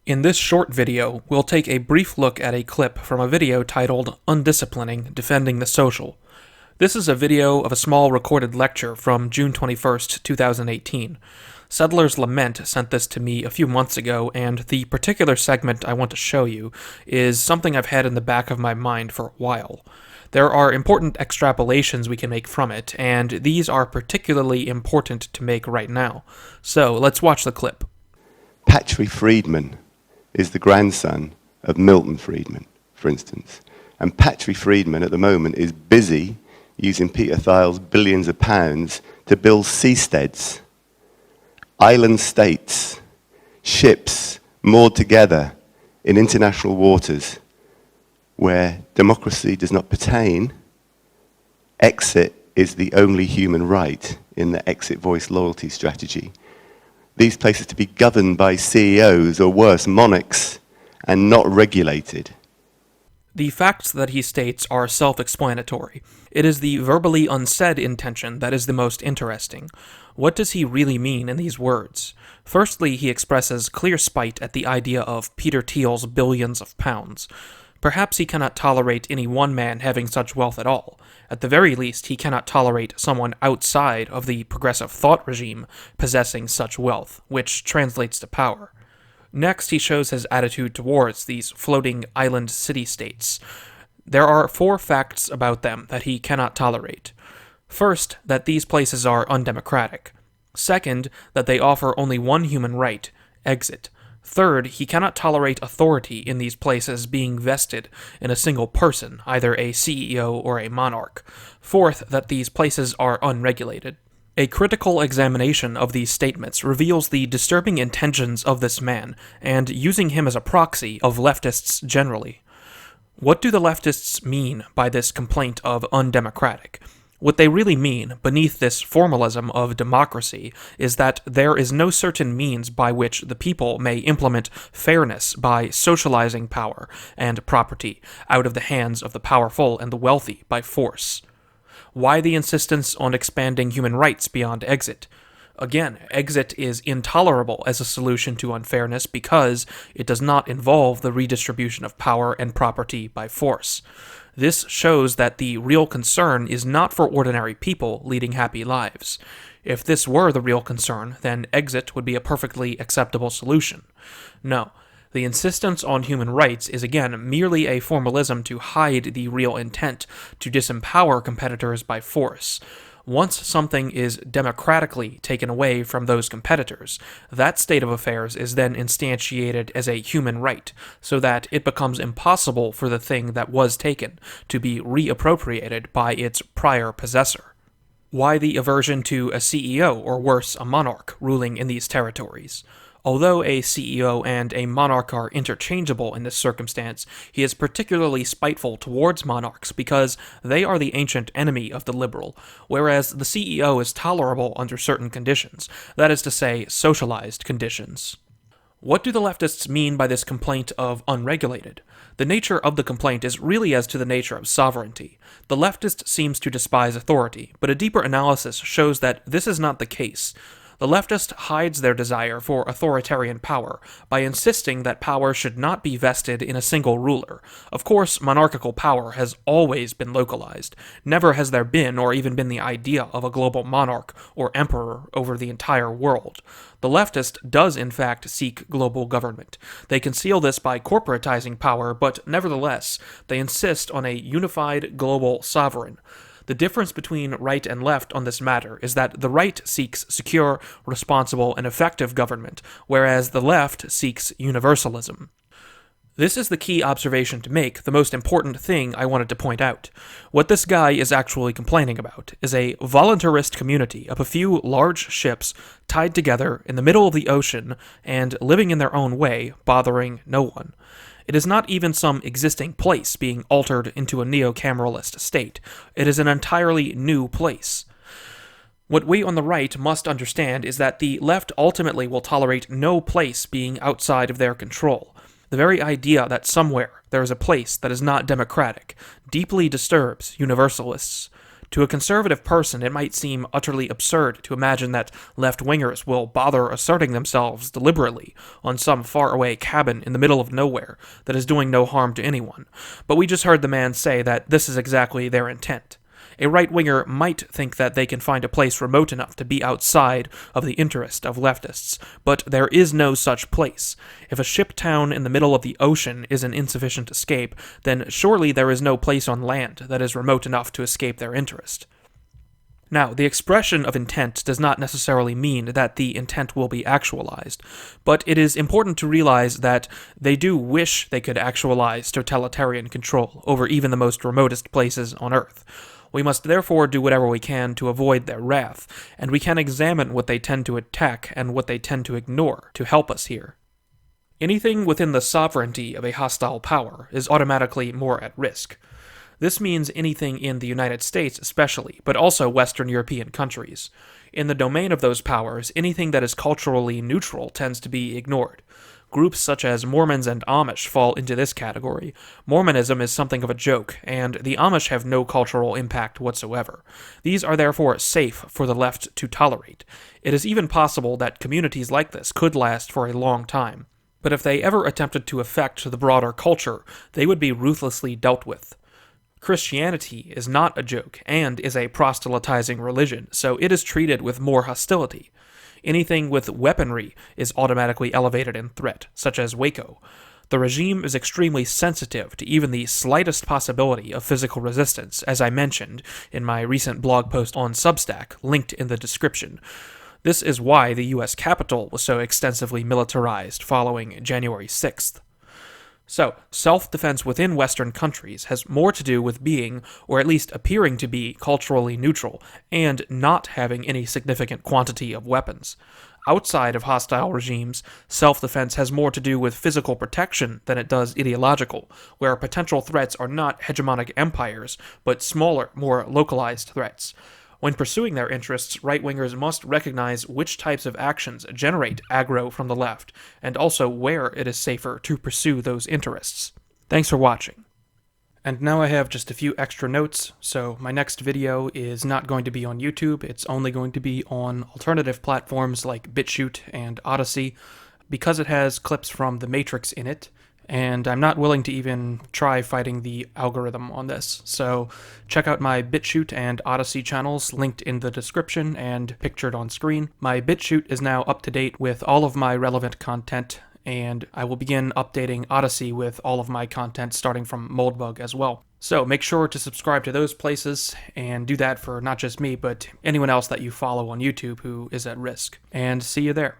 In this short video, we'll take a brief look at a clip from a video titled Undisciplining Defending the Social. This is a video of a small recorded lecture from June 21st, 2018. Settlers Lament sent this to me a few months ago, and the particular segment I want to show you is something I've had in the back of my mind for a while. There are important extrapolations we can make from it, and these are particularly important to make right now. So, let's watch the clip. Patrick Friedman is the grandson of Milton Friedman, for instance. And Patrick Friedman at the moment is busy using Peter Thiel's billions of pounds to build seasteads, island states, ships moored together in international waters where democracy does not pertain. Exit is the only human right in the exit voice loyalty strategy. These places to be governed by CEOs or worse, monarchs, and not regulated. The facts that he states are self-explanatory. It is the verbally unsaid intention that is the most interesting. What does he really mean in these words? Firstly, he expresses clear spite at the idea of Peter Thiel's billions of pounds. Perhaps he cannot tolerate any one man having such wealth at all. At the very least, he cannot tolerate someone outside of the progressive thought regime possessing such wealth, which translates to power. Next, he shows his attitude towards these floating island city-states. There are 4 facts about them that he cannot tolerate. First, that these places are undemocratic. Second, that they offer only one human right, exit. Third, he cannot tolerate authority in these places being vested in a single person, either a CEO or a monarch. Fourth, that these places are unregulated. A critical examination of these statements reveals the disturbing intentions of this man, and using him as a proxy of leftists generally. What do the leftists mean by this complaint of undemocratic? What they really mean, beneath this formalism of democracy, is that there is no certain means by which the people may implement fairness by socializing power and property out of the hands of the powerful and the wealthy by force. Why the insistence on expanding human rights beyond exit? Again, exit is intolerable as a solution to unfairness because it does not involve the redistribution of power and property by force. This shows that the real concern is not for ordinary people leading happy lives. If this were the real concern, then exit would be a perfectly acceptable solution. No. The insistence on human rights is again merely a formalism to hide the real intent to disempower competitors by force. Once something is democratically taken away from those competitors, that state of affairs is then instantiated as a human right, so that it becomes impossible for the thing that was taken to be reappropriated by its prior possessor. Why the aversion to a CEO, or worse, a monarch, ruling in these territories? Although a CEO and a monarch are interchangeable in this circumstance, he is particularly spiteful towards monarchs because they are the ancient enemy of the liberal, whereas the CEO is tolerable under certain conditions, that is to say, socialized conditions. What do the leftists mean by this complaint of unregulated? The nature of the complaint is really as to the nature of sovereignty. The leftist seems to despise authority, but a deeper analysis shows that this is not the case. The leftist hides their desire for authoritarian power by insisting that power should not be vested in a single ruler. Of course, monarchical power has always been localized. Never has there been or even been the idea of a global monarch or emperor over the entire world. The leftist does in fact seek global government. They conceal this by corporatizing power, but nevertheless, they insist on a unified global sovereign. The difference between right and left on this matter is that the right seeks secure, responsible, and effective government, whereas the left seeks universalism. This is the key observation to make, the most important thing I wanted to point out. What this guy is actually complaining about is a voluntarist community of a few large ships tied together in the middle of the ocean and living in their own way, bothering no one. It is not even some existing place being altered into a neo-cameralist state. It is an entirely new place. What we on the right must understand is that the left ultimately will tolerate no place being outside of their control. The very idea that somewhere there is a place that is not democratic deeply disturbs universalists. To a conservative person, it might seem utterly absurd to imagine that left-wingers will bother asserting themselves deliberately on some faraway cabin in the middle of nowhere that is doing no harm to anyone, but we just heard the man say that this is exactly their intent. A right-winger might think that they can find a place remote enough to be outside of the interest of leftists, but there is no such place. If a ship town in the middle of the ocean is an insufficient escape, then surely there is no place on land that is remote enough to escape their interest. Now, the expression of intent does not necessarily mean that the intent will be actualized, but it is important to realize that they do wish they could actualize totalitarian control over even the most remotest places on Earth. We must therefore do whatever we can to avoid their wrath, and we can examine what they tend to attack and what they tend to ignore to help us here. Anything within the sovereignty of a hostile power is automatically more at risk. This means anything in the United States especially, but also Western European countries. In the domain of those powers, anything that is culturally neutral tends to be ignored. Groups such as Mormons and Amish fall into this category. Mormonism is something of a joke, and the Amish have no cultural impact whatsoever. These are therefore safe for the left to tolerate. It is even possible that communities like this could last for a long time. But if they ever attempted to affect the broader culture, they would be ruthlessly dealt with. Christianity is not a joke, and is a proselytizing religion, so it is treated with more hostility. Anything with weaponry is automatically elevated in threat, such as Waco. The regime is extremely sensitive to even the slightest possibility of physical resistance, as I mentioned in my recent blog post on Substack, linked in the description. This is why the U.S. Capitol was so extensively militarized following January 6th. So, self-defense within Western countries has more to do with being, or at least appearing to be, culturally neutral, and not having any significant quantity of weapons. Outside of hostile regimes, self-defense has more to do with physical protection than it does ideological, where potential threats are not hegemonic empires, but smaller, more localized threats. When pursuing their interests, right-wingers must recognize which types of actions generate aggro from the left, and also where it is safer to pursue those interests. Thanks for watching. And now I have just a few extra notes, so my next video is not going to be on YouTube, it's only going to be on alternative platforms like BitChute and Odyssey, because it has clips from The Matrix in it, and I'm not willing to even try fighting the algorithm on this. So check out my BitChute and Odyssey channels linked in the description and pictured on screen. My BitChute is now up to date with all of my relevant content, and I will begin updating Odyssey with all of my content starting from Moldbug as well. So make sure to subscribe to those places, and do that for not just me, but anyone else that you follow on YouTube who is at risk. And see you there.